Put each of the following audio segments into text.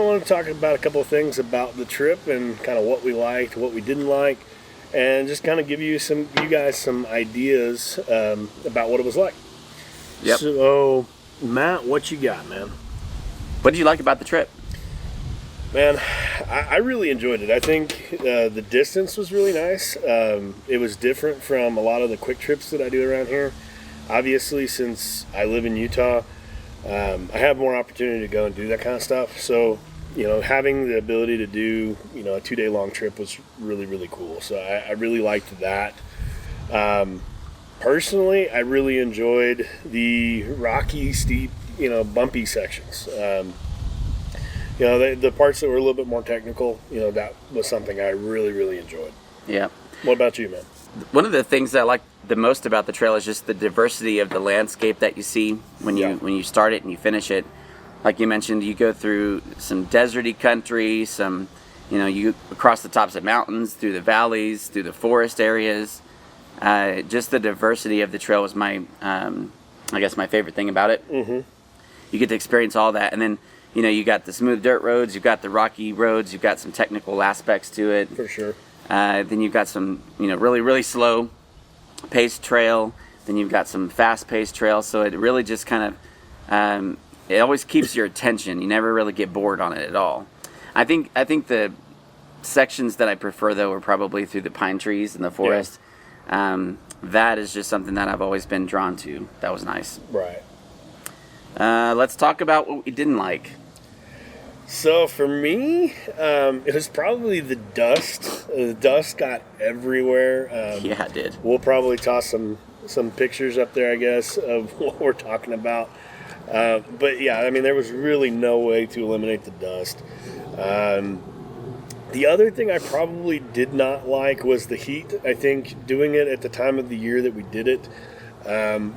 want to talk about a couple of things about the trip and kind of what we liked, what we didn't like, and just kind of give you guys some ideas about what it was like. Yep. So, Matt, what you got, man? What did you like about the trip? Man, I really enjoyed it. I think the distance was really nice. It was different from a lot of the quick trips that I do around here. Obviously, since I live in Utah, I have more opportunity to go and do that kind of stuff. So, having the ability to do, a 2-day long trip was really, really cool. So I really liked that. Personally, I really enjoyed the rocky, steep, bumpy sections. The parts that were a little bit more technical, that was something I really, really enjoyed. Yeah. What about you, man? One of the things that I like the most about the trail is just the diversity of the landscape that you see when you start it and you finish it. Like you mentioned, you go through some deserty country, you across the tops of mountains, through the valleys, through the forest areas. Just the diversity of the trail was my favorite thing about it. Mm-hmm. You get to experience all that, and then you got the smooth dirt roads, you've got the rocky roads, you've got some technical aspects to it. For sure. Then you've got some, really, really slow paced trail. Then you've got some fast paced trail. So it really just kind of, it always keeps your attention. You never really get bored on it at all. I think the sections that I prefer, though, are probably through the pine trees and the forest. Yeah. That is just something that I've always been drawn to. That was nice. Right. Let's talk about what we didn't like. So for me, it was probably the dust. The dust got everywhere. Yeah, it did. We'll probably toss some pictures up there, I guess, of what we're talking about. But yeah, there was really no way to eliminate the dust. The other thing I probably did not like was the heat. I think doing it at the time of the year that we did it,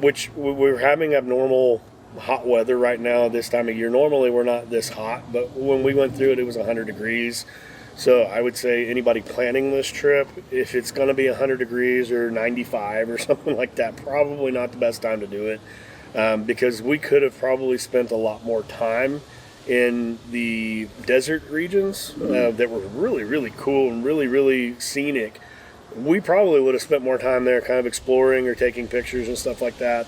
which we were having abnormal hot weather right now this time of year. Normally we're not this hot, but when we went through it, it was 100 degrees. So I would say anybody planning this trip, if it's going to be 100 degrees or 95 or something like that, probably not the best time to do it, because we could have probably spent a lot more time in the desert regions that were really, really cool and really, really scenic. We probably would have spent more time there kind of exploring or taking pictures and stuff like that.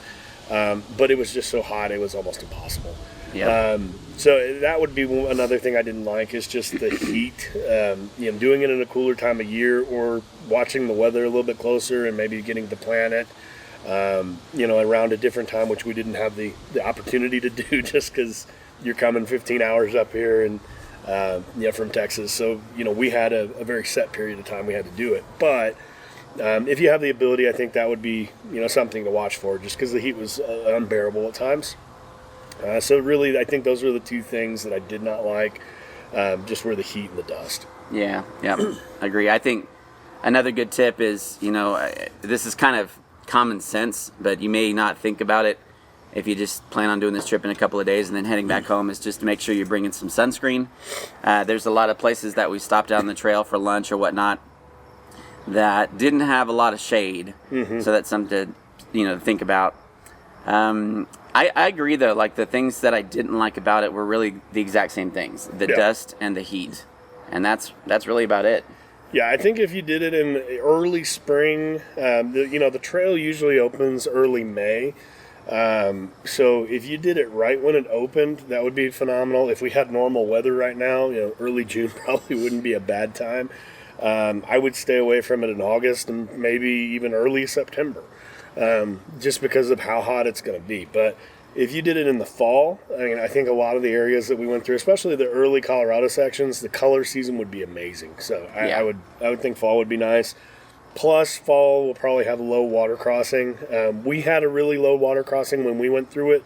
But it was just so hot, it was almost impossible. Yeah. So that would be another thing I didn't like, is just the heat. Doing it in a cooler time of year, or watching the weather a little bit closer and maybe getting to plan it, around a different time, which we didn't have the opportunity to do just because you're coming 15 hours up here and from Texas. So, we had a very set period of time we had to do it. But if you have the ability, I think that would be, something to watch for, just because the heat was unbearable at times. So really, I think those were the two things that I did not like, just were the heat and the dust. Yeah, I agree. I think another good tip is, this is kind of common sense, but you may not think about it if you just plan on doing this trip in a couple of days and then heading back home, is just to make sure you're bringing some sunscreen. There's a lot of places that we stopped down the trail for lunch or whatnot that didn't have a lot of shade. Mm-hmm. So that's something to think about. I agree, though. Like, the things that I didn't like about it were really the exact same things: the dust and the heat, and that's really about it. Yeah, I think if you did it in early spring, the trail usually opens early May. So if you did it right when it opened, that would be phenomenal. If we had normal weather right now, early June probably wouldn't be a bad time. I would stay away from it in August and maybe even early September, just because of how hot it's going to be. But if you did it in the fall, I think a lot of the areas that we went through, especially the early Colorado sections, the color season would be amazing. So I would think fall would be nice. Plus, fall will probably have a low water crossing. We had a really low water crossing when we went through it.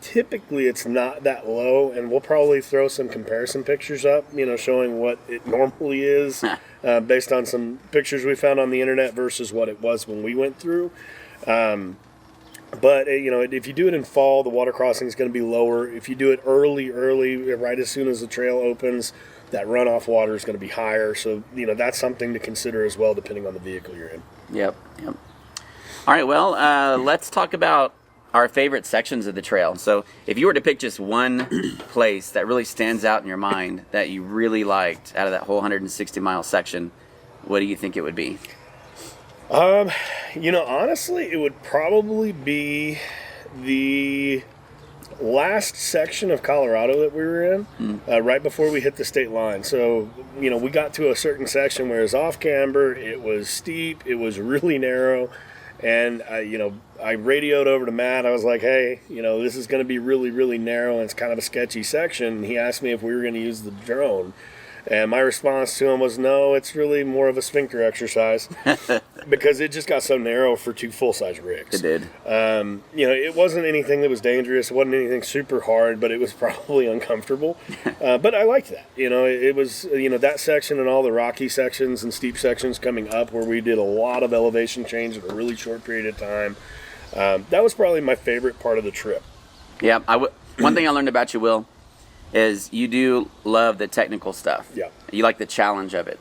Typically, it's not that low, and we'll probably throw some comparison pictures up, showing what it normally is, based on some pictures we found on the internet versus what it was when we went through. But if you do it in fall, the water crossing is going to be lower. If you do it early, right as soon as the trail opens, that runoff water is going to be higher. So, that's something to consider as well, depending on the vehicle you're in. Yep. All right, well, let's talk about our favorite sections of the trail. So if you were to pick just one place that really stands out in your mind that you really liked out of that whole 160-mile section, what do you think it would be? Honestly, it would probably be the last section of Colorado that we were in, right before we hit the state line. So, we got to a certain section where it was off camber, it was steep, it was really narrow, and I radioed over to Matt. I was like, hey, this is going to be really, really narrow, and it's kind of a sketchy section. He asked me if we were going to use the drone. And my response to him was, no, it's really more of a sphincter exercise because it just got so narrow for 2 full-size rigs. It did. It wasn't anything that was dangerous. It wasn't anything super hard, but it was probably uncomfortable. But I liked that. It was, that section and all the rocky sections and steep sections coming up where we did a lot of elevation change in a really short period of time. That was probably my favorite part of the trip. Yeah. One thing I learned about you, Will, is you do love the technical stuff. Yeah. You like the challenge of it.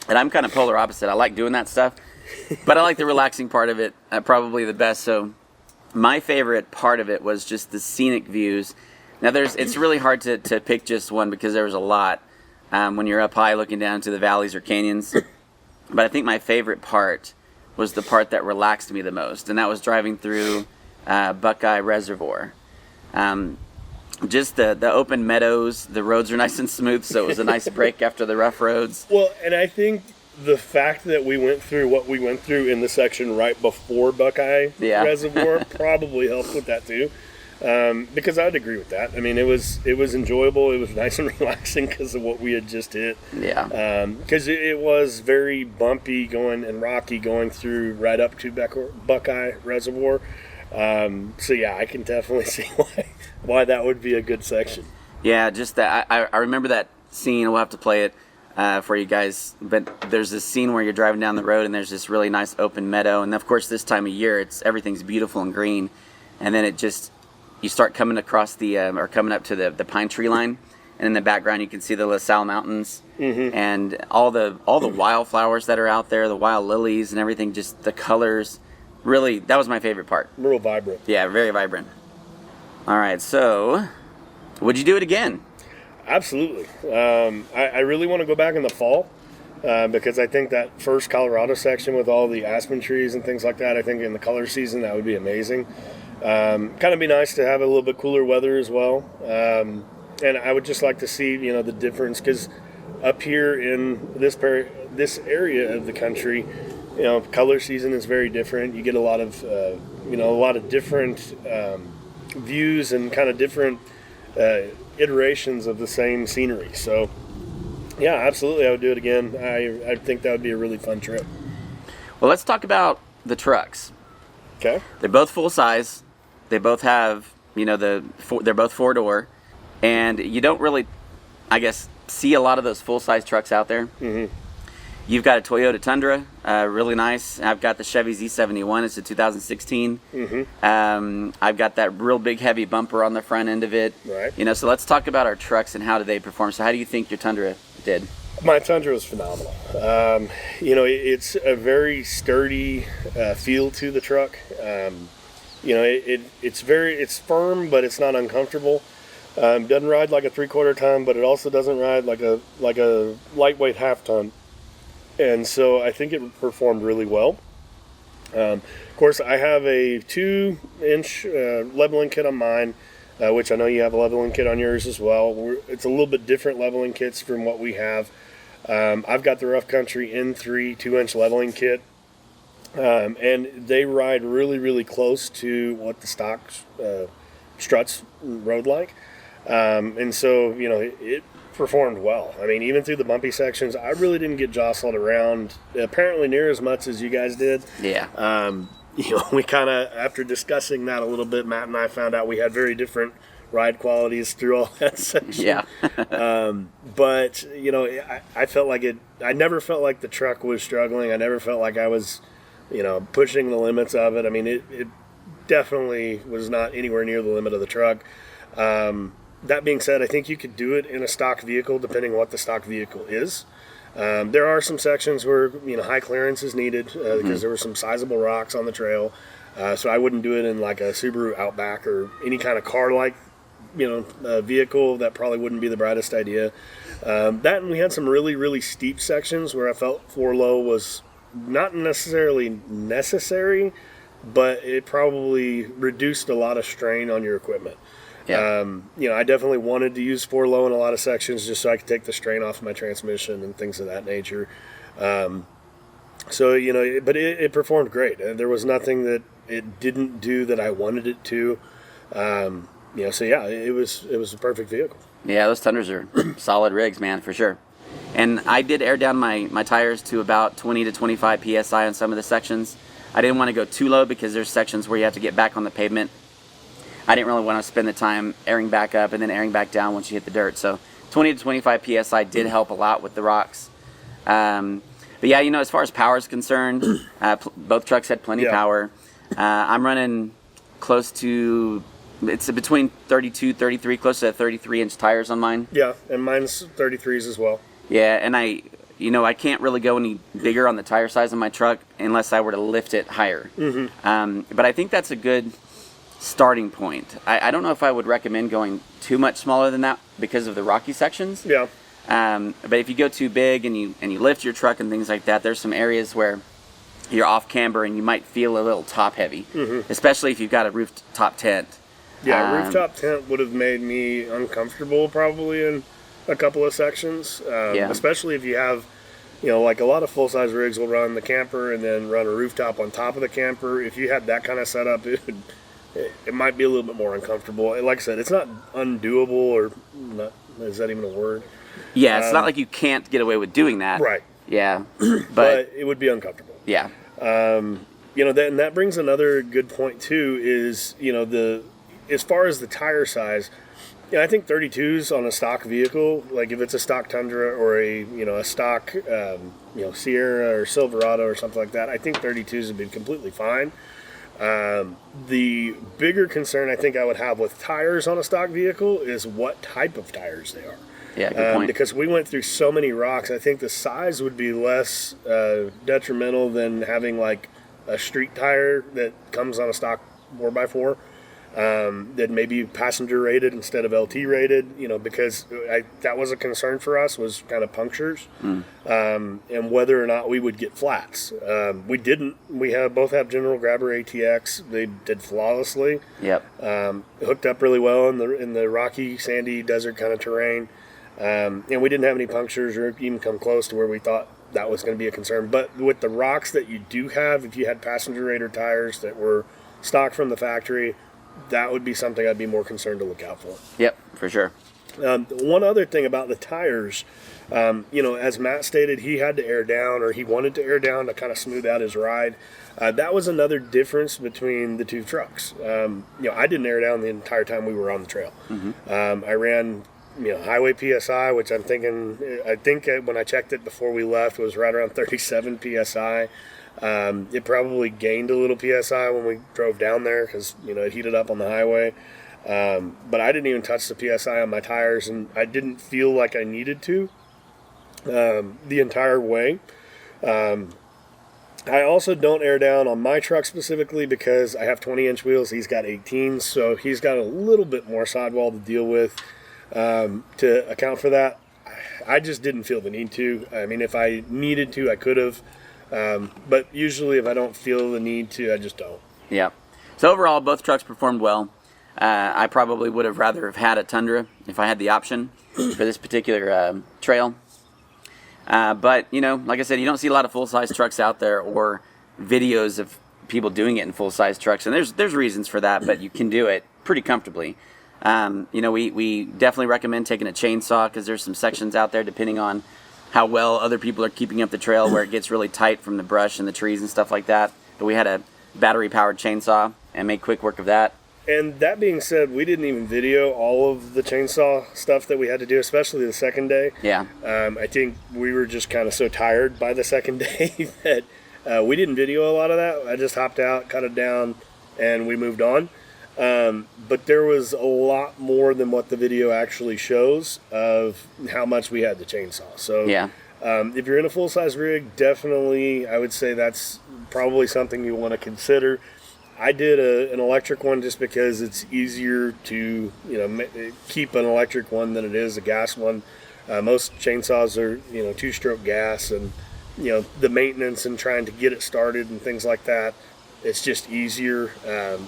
And I'm kind of polar opposite. I like doing that stuff, but I like the relaxing part of it probably the best. So my favorite part of it was just the scenic views. Now it's really hard to pick just one because there was a lot when you're up high looking down to the valleys or canyons. But I think my favorite part was the part that relaxed me the most, and that was driving through Buckeye Reservoir. Just the open meadows, the roads are nice and smooth, so it was a nice break after the rough roads. Well, and I think the fact that we went through what we went through in the section right before Buckeye Reservoir probably helped with that too, because I'd agree with that. I mean, it was enjoyable. It was nice and relaxing because of what we had just hit. Yeah. Because it was very bumpy and rocky going through right up to Buckeye Reservoir. So yeah, I can definitely see why that would be a good section. Yeah, just that I remember that scene. We'll have to play it for you guys. But there's this scene where you're driving down the road and there's this really nice open meadow, and of course this time of year everything's beautiful and green, and then you start coming across or coming up to the pine tree line, and in the background you can see the La Salle Mountains and all the wildflowers that are out there, the wild lilies and everything. Just the colors. Really, that was my favorite part. Real vibrant. Yeah, very vibrant. All right, so would you do it again? Absolutely. I really want to go back in the fall because I think that first Colorado section with all the aspen trees and things like that, I think in the color season that would be amazing. Kind of be nice to have a little bit cooler weather as well. And I would just like to see, the difference, because up here in this area of the country, color season is very different. You get a lot of different views and kind of different iterations of the same scenery. So, yeah, absolutely, I would do it again. I think that would be a really fun trip. Well, let's talk about the trucks. Okay. They're both full size. They both have, they're both 4-door, and you don't really, I guess, see a lot of those full size trucks out there. Mm-hmm. You've got a Toyota Tundra, really nice. I've got the Chevy Z71. It's a 2016. Mm-hmm. I've got that real big heavy bumper on the front end of it. Right. So let's talk about our trucks and how do they perform. So how do you think your Tundra did? My Tundra was phenomenal. It's a very sturdy feel to the truck. It's firm, but it's not uncomfortable. Doesn't ride like a 3/4 ton, but it also doesn't ride like a lightweight half ton. And so I think it performed really well. Of course, I have a 2-inch leveling kit on mine, which I know you have a leveling kit on yours as well. It's a little bit different leveling kits from what we have. I've got the Rough Country N3 2-inch leveling kit, and they ride really, really close to what the stock struts rode like. And so, it performed well. I mean, even through the bumpy sections, I really didn't get jostled around apparently near as much as you guys did. Yeah. We kind of, after discussing that a little bit, Matt and I found out we had very different ride qualities through all that section. Yeah. But, I felt like I never felt like the truck was struggling. I never felt like I was, pushing the limits of it. I mean, it definitely was not anywhere near the limit of the truck. That being said, I think you could do it in a stock vehicle, depending on what the stock vehicle is. There are some sections where high clearance is needed because there were some sizable rocks on the trail. So I wouldn't do it in like a Subaru Outback or any kind of car-like, vehicle. That probably wouldn't be the brightest idea. That, and we had some really, really steep sections where I felt 4-low was not necessarily necessary, but it probably reduced a lot of strain on your equipment. Yeah. I definitely wanted to use 4-low in a lot of sections just so I could take the strain off my transmission and things of that nature. But it performed great. There was nothing that it didn't do that I wanted it to. It was a perfect vehicle. Yeah, those Tundras are solid rigs, man, for sure. And I did air down my tires to about 20 to 25 PSI on some of the sections. I didn't want to go too low because there's sections where you have to get back on the pavement. I didn't really want to spend the time airing back up and then airing back down once you hit the dirt. So 20 to 25 PSI did help a lot with the rocks. But yeah, as far as power is concerned, both trucks had plenty of power. I'm running close to, it's between 32, 33, close to 33-inch tires on mine. Yeah, and mine's 33s as well. Yeah, and I can't really go any bigger on the tire size of my truck unless I were to lift it higher. Mm-hmm. But I think that's a good starting point. I don't know if I would recommend going too much smaller than that because of the rocky sections. Yeah. But if you go too big and you lift your truck and things like that, there's some areas where you're off camber and you might feel a little top heavy, especially if you've got a rooftop tent. Yeah, rooftop tent would have made me uncomfortable probably in a couple of sections, especially if you have, like a lot of full-size rigs will run the camper and then run a rooftop on top of the camper. If you had that kind of setup, it might be a little bit more uncomfortable. Like I said, it's not undoable, or not, is that even a word? Yeah, it's not like you can't get away with doing that. Right. Yeah, but it would be uncomfortable. Yeah. And that brings another good point too. Is as far as the tire size, I think 32s on a stock vehicle, like if it's a stock Tundra or a stock Sierra or Silverado or something like that, I think 32s would be completely fine. The bigger concern I think I would have with tires on a stock vehicle is what type of tires they are. Yeah, good point. Because we went through so many rocks, I think the size would be less detrimental than having like a street tire that comes on a stock 4x4 that may be passenger rated instead of LT rated. Because that was a concern for us, was kind of punctures and whether or not we would get flats. We didn't. We both have General Grabber ATX. They did flawlessly. Yep. Hooked up really well in the rocky, sandy desert kind of terrain. And we didn't have any punctures or even come close to where we thought that was going to be a concern. But with the rocks that you do have, if you had passenger rated tires that were stock from the factory, that would be something I'd be more concerned to look out for. Yep, for sure. One other thing about the tires, as Matt stated, he had to air down, or he wanted to air down to kind of smooth out his ride. That was another difference between the two trucks. I didn't air down the entire time we were on the trail. Mm-hmm. I ran highway PSI, which I think when I checked it before we left, it was right around 37 PSI. It probably gained a little PSI when we drove down there because, it heated up on the highway. But I didn't even touch the PSI on my tires, and I didn't feel like I needed to the entire way. I also don't air down on my truck specifically because I have 20-inch wheels. He's got 18s, so he's got a little bit more sidewall to deal with. To account for that, I just didn't feel the need to. I mean, if I needed to, I could have. But usually if I don't feel the need to, I just don't. Yeah. So overall, both trucks performed well. I probably would have rather have had a Tundra if I had the option for this particular trail. But, like I said, you don't see a lot of full-size trucks out there or videos of people doing it in full-size trucks. And there's reasons for that, but you can do it pretty comfortably. We definitely recommend taking a chainsaw because there's some sections out there, depending on how well other people are keeping up the trail, where it gets really tight from the brush and the trees and stuff like that. But we had a battery-powered chainsaw and made quick work of that. And that being said, we didn't even video all of the chainsaw stuff that we had to do, especially the second day. Yeah. I think we were just kind of so tired by the second day that we didn't video a lot of that. I just hopped out, cut it down, and we moved on. But there was a lot more than what the video actually shows of how much we had to chainsaw. So yeah. If you're in a full-size rig, definitely I would say that's probably something you want to consider. I did an electric one just because it's easier to keep an electric one than it is a gas one. Most chainsaws are 2-stroke gas, and the maintenance and trying to get it started and things like that. It's just easier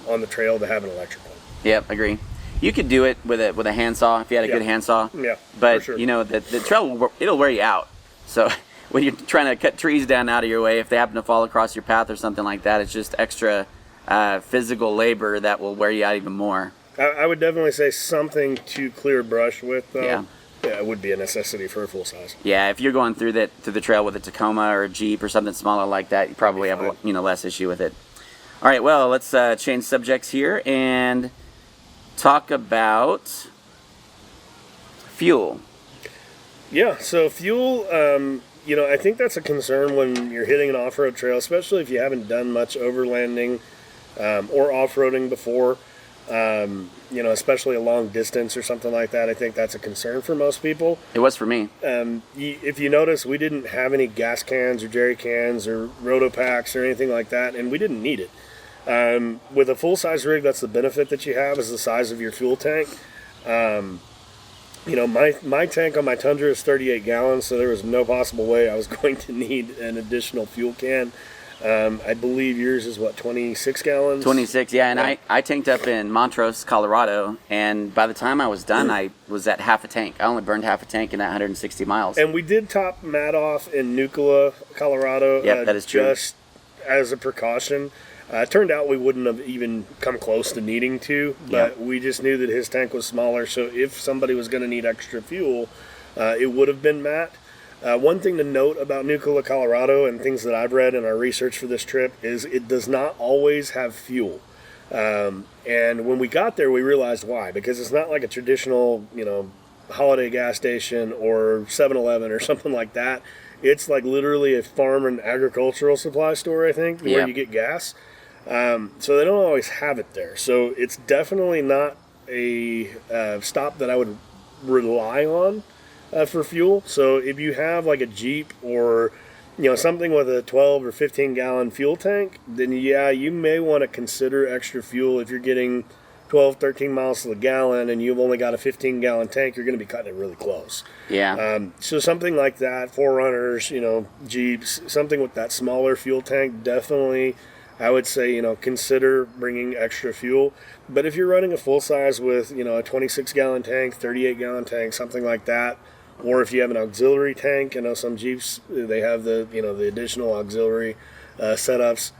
on the trail to have an electric one. Yep, agree. You could do it with a handsaw if you had a good handsaw. Yeah, but for sure. The trail it'll wear you out. So when you're trying to cut trees down out of your way, if they happen to fall across your path or something like that, it's just extra physical labor that will wear you out even more. I would definitely say something to clear brush with, though. Yeah. Yeah, it would be a necessity for a full size. Yeah, if you're going through the trail with a Tacoma or a Jeep or something smaller like that, you probably have less issue with it. All right, well, let's change subjects here and talk about fuel. Yeah, so fuel, I think that's a concern when you're hitting an off-road trail, especially if you haven't done much overlanding or off-roading before. Especially a long distance or something like that. I think that's a concern for most people. It was for me. If you notice, we didn't have any gas cans or jerry cans or roto packs or anything like that, and we didn't need it. With a full-size rig, that's the benefit that you have, is the size of your fuel tank. My tank on my Tundra is 38 gallons, so there was no possible way I was going to need an additional fuel can. I believe yours is 26 gallons? 26, yeah, and I tanked up in Montrose, Colorado, and by the time I was done, I was at half a tank. I only burned half a tank in that 160 miles. And we did top Matt off in Nucala, Colorado. Yep, that is true. Just as a precaution. It turned out we wouldn't have even come close to needing to, but we just knew that his tank was smaller, so if somebody was going to need extra fuel, it would have been Matt. One thing to note about Nucala, Colorado, and things that I've read in our research for this trip, is it does not always have fuel. And when we got there, we realized why. Because it's not like a traditional, holiday gas station or 7-Eleven or something like that. It's like literally a farm and agricultural supply store, I think, where you get gas. So they don't always have it there. So it's definitely not a stop that I would rely on for fuel. So if you have like a Jeep or something with a 12 or 15 gallon fuel tank, then you may want to consider extra fuel. If you're getting 12, 13 miles to the gallon and you've only got a 15 gallon tank, you're going to be cutting it really close. So something like that, 4Runners, Jeeps, something with that smaller fuel tank, definitely I would say, consider bringing extra fuel. But if you're running a full size with, a 26 gallon tank, 38 gallon tank, something like that, or if you have an auxiliary tank, some Jeeps, they have the additional auxiliary setups,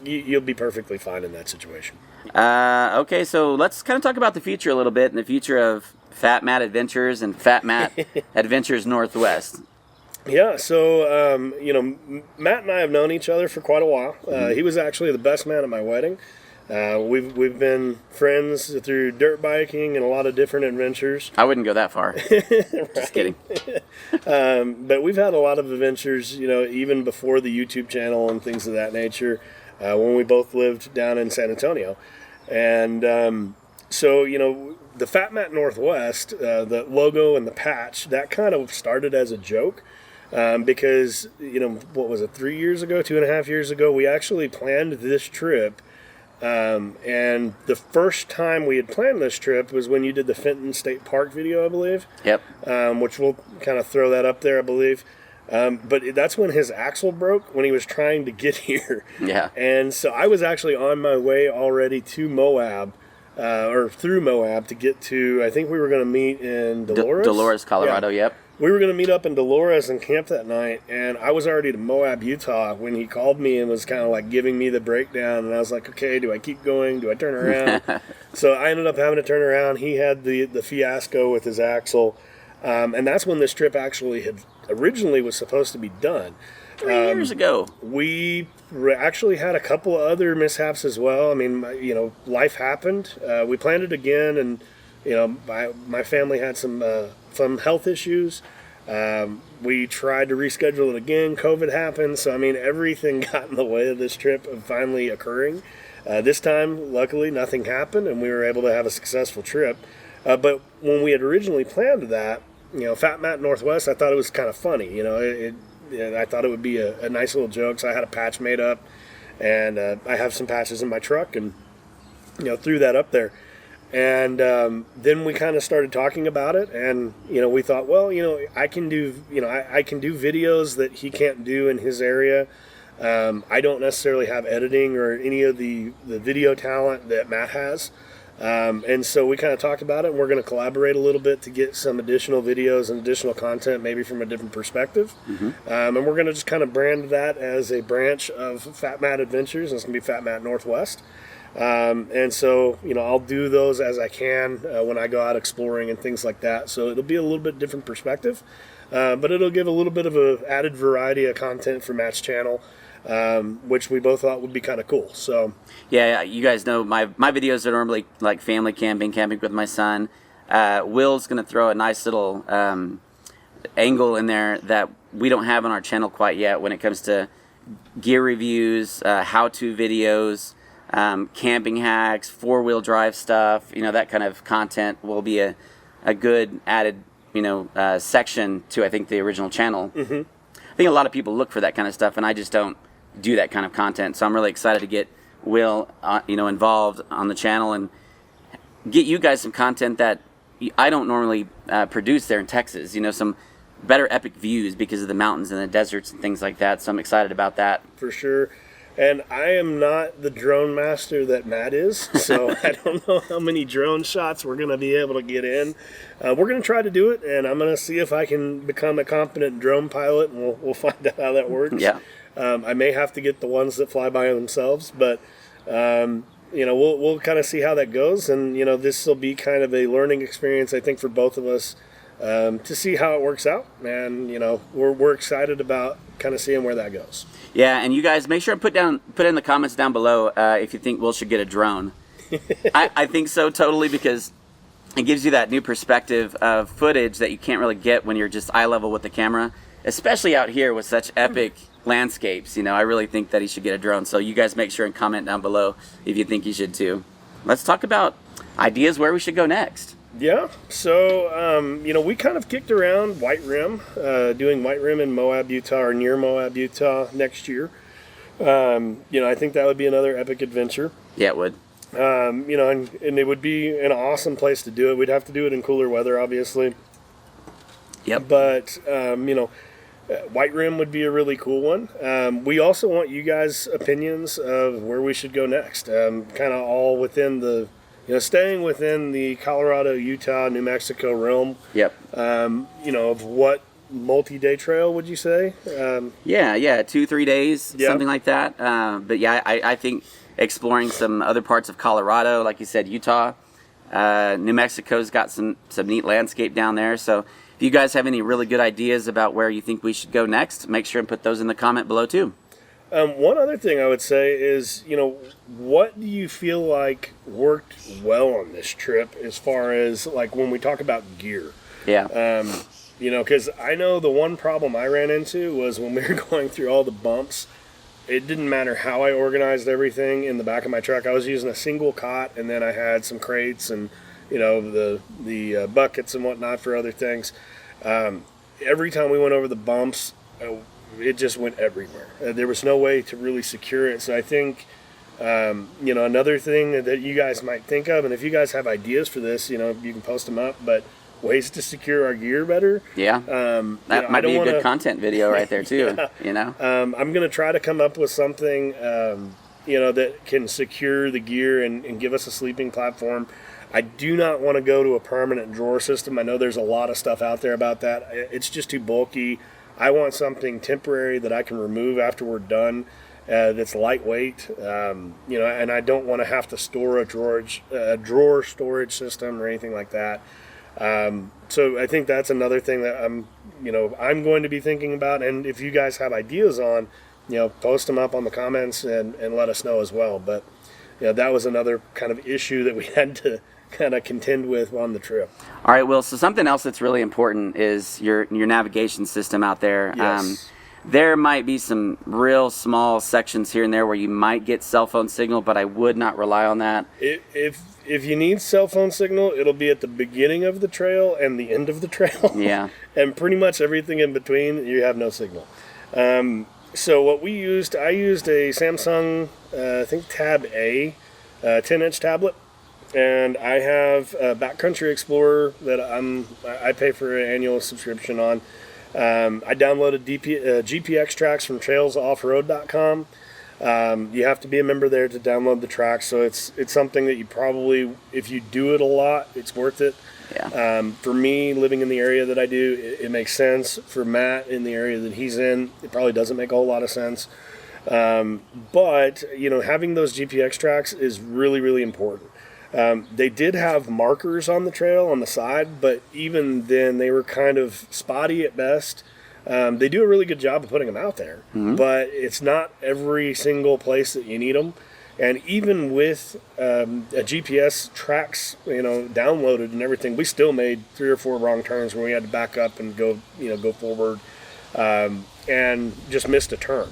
you'll be perfectly fine in that situation. Okay, so let's kind of talk about the future a little bit, and the future of FatMat Adventures and FatMat Adventures Northwest. Yeah, so, Matt and I have known each other for quite a while. He was actually the best man at my wedding. We've been friends through dirt biking and a lot of different adventures. I wouldn't go that far. Right. Just kidding. But we've had a lot of adventures, even before the YouTube channel and things of that nature, when we both lived down in San Antonio. And so, the FatMat Northwest, the logo and the patch, that kind of started as a joke. Because, what was it, 3 years ago, 2.5 years ago, we actually planned this trip. And the first time we had planned this trip was when you did the Fenton State Park video, I believe. Yep. Which we'll kind of throw that up there, I believe. But that's when his axle broke when he was trying to get here. Yeah. And so I was actually on my way already to Moab, or through Moab to get to, I think we were going to meet in Dolores. Dolores, Colorado, yep. We were going to meet up in Dolores and camp that night, and I was already to Moab, Utah, when he called me and was kind of like giving me the breakdown, and I was like, okay, do I keep going? Do I turn around? So I ended up having to turn around. He had the fiasco with his axle, and that's when this trip actually had originally was supposed to be done. 3 years ago. We actually had a couple of other mishaps as well. I mean, life happened. We planned it again, and my family had some health issues. We tried to reschedule it again. COVID happened. So, everything got in the way of this trip of finally occurring. This time, luckily, nothing happened, and we were able to have a successful trip. But when we had originally planned that, FatMat Northwest, I thought it was kind of funny. I thought it would be a nice little joke. So I had a patch made up. and I have some patches in my truck, and threw that up there. And then we kind of started talking about it, and we thought, well, I can do I can do videos that he can't do in his area. I don't necessarily have editing or any of the video talent that Matt has. And so we kind of talked about it, and we're going to collaborate a little bit to get some additional videos and additional content, maybe from a different perspective. And we're going to just kind of brand that as a branch of FatMat Adventures, and it's going to be FatMat Northwest. And so, I'll do those as I can when I go out exploring and things like that. So it'll be a little bit different perspective, but it'll give a little bit of a added variety of content for Matt's channel, which we both thought would be kind of cool. So yeah, you guys know my videos are normally like family camping with my son. Will's going to throw a nice little angle in there that we don't have on our channel quite yet when it comes to gear reviews, how-to videos, camping hacks, 4-wheel drive stuff, that kind of content will be a good added, section to, I think, the original channel. I think a lot of people look for that kind of stuff, and I just don't do that kind of content. So I'm really excited to get Will, involved on the channel and get you guys some content that I don't normally produce there in Texas. Some better epic views because of the mountains and the deserts and things like that. So I'm excited about that. For sure. And I am not the drone master that Matt is, so I don't know how many drone shots we're going to be able to get in. We're going to try to do it, and I'm going to see if I can become a competent drone pilot, and we'll find out how that works. Yeah. I may have to get the ones that fly by themselves, but we'll kind of see how that goes. And this will be kind of a learning experience, I think, for both of us to see how it works out. And we're excited about kind of seeing where that goes. Yeah, and you guys make sure to put in the comments down below if you think Will should get a drone. I think so, totally, because it gives you that new perspective of footage that you can't really get when you're just eye level with the camera, especially out here with such epic landscapes. I really think that he should get a drone. So you guys make sure and comment down below if you think he should too. Let's talk about ideas where we should go next. Yeah, so, we kind of kicked around White Rim, doing White Rim in Moab, Utah, or near Moab, Utah next year. I think that would be another epic adventure. Yeah, it would. And it would be an awesome place to do it. We'd have to do it in cooler weather, obviously. Yep. But, White Rim would be a really cool one. We also want you guys' opinions of where we should go next. Kind of all within the... staying within the Colorado, Utah, New Mexico realm. Yep. Of what multi-day trail would you say? 2-3 days, Yeah. something like that. But yeah, I think exploring some other parts of Colorado, like you said, Utah, New Mexico's got some neat landscape down there. So if you guys have any really good ideas about where you think we should go next, make sure and put those in the comment below too. One other thing I would say is, what do you feel like worked well on this trip as far as like when we talk about gear? Yeah. Because I know the one problem I ran into was when we were going through all the bumps, it didn't matter how I organized everything in the back of my truck. I was using a single cot, and then I had some crates and, the buckets and whatnot for other things. Every time we went over the bumps, it just went everywhere. There was no way to really secure it. So I think, another thing that you guys might think of, and if you guys have ideas for this, you can post them up, but ways to secure our gear better. Yeah. That might be a good content video right there too. Yeah. I'm going to try to come up with something, that can secure the gear and give us a sleeping platform. I do not want to go to a permanent drawer system. I know there's a lot of stuff out there about that. It's just too bulky. I want something temporary that I can remove after we're done, that's lightweight, and I don't want to have to store a drawer storage system or anything like that. So I think that's another thing that I'm going to be thinking about. And if you guys have ideas on, post them up on the comments and let us know as well. But, that was another kind of issue that we had to kind of contend with on the trip. All right, Will, so something else that's really important is your navigation system out there. Yes. There might be some real small sections here and there where you might get cell phone signal, but I would not rely on that. If you need cell phone signal, it'll be at the beginning of the trail and the end of the trail. Yeah. And pretty much everything in between, you have no signal. So what we used, I used a Samsung, I think Tab A, 10-inch tablet, and I have a Backcountry Explorer that I pay for an annual subscription on. I downloaded GPX tracks from trailsoffroad.com. You have to be a member there to download the tracks, so it's something that you probably, if you do it a lot, it's worth it. Yeah. For me, living in the area that I do, it makes sense. For Matt, in the area that he's in, it probably doesn't make a whole lot of sense. But, having those GPX tracks is really, really important. They did have markers on the trail on the side, but even then they were kind of spotty at best. They do a really good job of putting them out there, but it's not every single place that you need them. And even with a GPS tracks, downloaded and everything, we still made 3 or 4 wrong turns where we had to back up and go forward, and just missed a turn.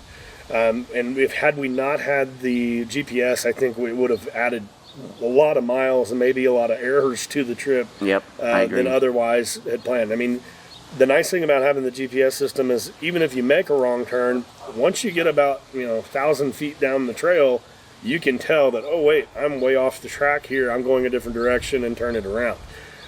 And had we not had the GPS, I think we would have added a lot of miles and maybe a lot of errors to the trip. Yep, I agree. Than otherwise had planned. I mean, the nice thing about having the GPS system is even if you make a wrong turn, once you get about 1,000 feet down the trail, you can tell that, oh wait, I'm way off the track here, I'm going a different direction, and turn it around.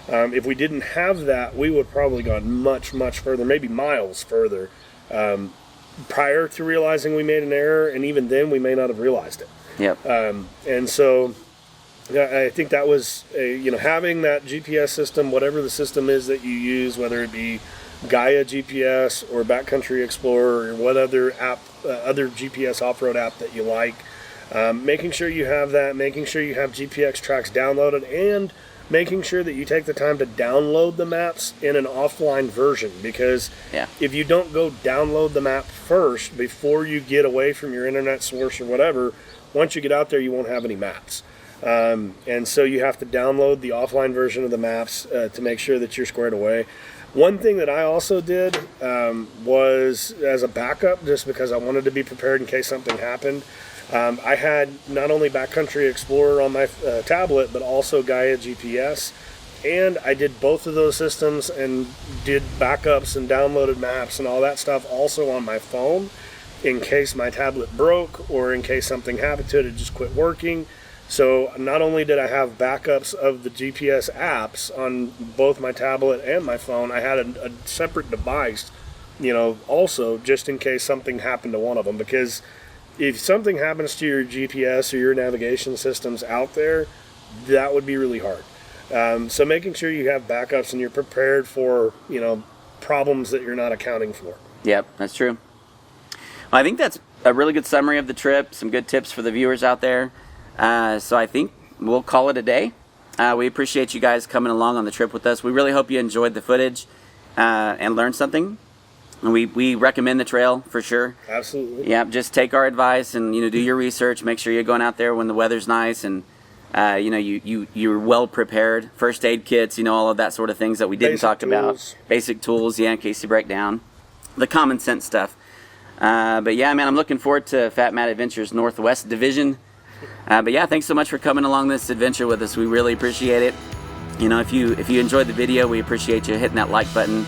If we didn't have that, we would probably gone much, much further, maybe miles further, prior to realizing we made an error, and even then we may not have realized it. Yep. And so I think that was, having that GPS system, whatever the system is that you use, whether it be Gaia GPS or Backcountry Explorer or what other app, other GPS off-road app that you like, making sure you have that, making sure you have GPX tracks downloaded, and making sure that you take the time to download the maps in an offline version, because if you don't go download the map first before you get away from your internet source or whatever, once you get out there you won't have any maps. And so you have to download the offline version of the maps to make sure that you're squared away. One thing that I also did was as a backup, just because I wanted to be prepared in case something happened. I had not only Backcountry Explorer on my tablet, but also Gaia GPS. And I did both of those systems and did backups and downloaded maps and all that stuff also on my phone in case my tablet broke or in case something happened to it, it just quit working. So not only did I have backups of the GPS apps on both my tablet and my phone, I had a separate device, also just in case something happened to one of them. Because if something happens to your GPS or your navigation systems out there, that would be really hard. So making sure you have backups and you're prepared for, problems that you're not accounting for. Yep, that's true. Well, I think that's a really good summary of the trip, some good tips for the viewers out there. So I think we'll call it a day. We appreciate you guys coming along on the trip with us. We really hope you enjoyed the footage and learned something. And we recommend the trail for sure. Absolutely. Yeah, just take our advice and do your research. Make sure you're going out there when the weather's nice and you're well prepared. First aid kits, all of that sort of things that we didn't talk about. Basic tools, in case you break down. The common sense stuff. But yeah, man, I'm looking forward to FatMat Adventures Northwest Division. But yeah, thanks so much for coming along this adventure with us. We really appreciate it. If you enjoyed the video, we appreciate you hitting that like button.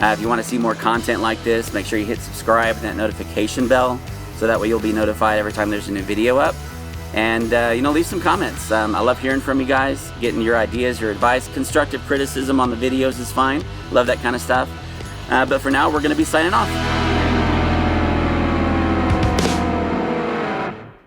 If you want to see more content like this, make sure you hit subscribe and that notification bell, so that way you'll be notified every time there's a new video up. And leave some comments. I love hearing from you guys, getting your ideas, your advice. Constructive criticism on the videos is fine. Love that kind of stuff. But for now, we're going to be signing off.